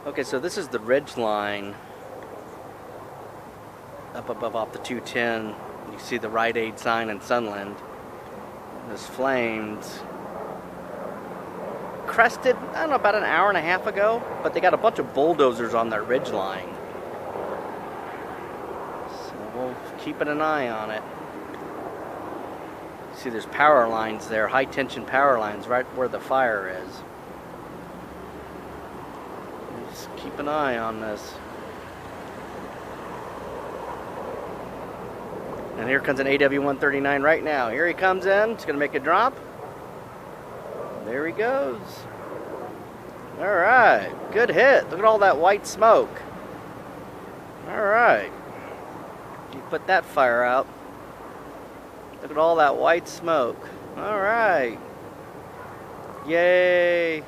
Okay, so this is the Ridgeline up above off the 210. You see the Rite Aid sign in Sunland. This flames crested, I don't know, about an hour and a half ago, but they got a bunch of bulldozers on their Ridgeline. So we'll keep an eye on it. See, there's power lines there, high tension power lines right where the fire is. Just keep an eye on this. And here comes an AW-139 right now. Here he comes in. It's going to make a drop. There he goes. All right. Good hit. Look at all that white smoke. All right. You put that fire out. Look at all that white smoke. All right. Yay.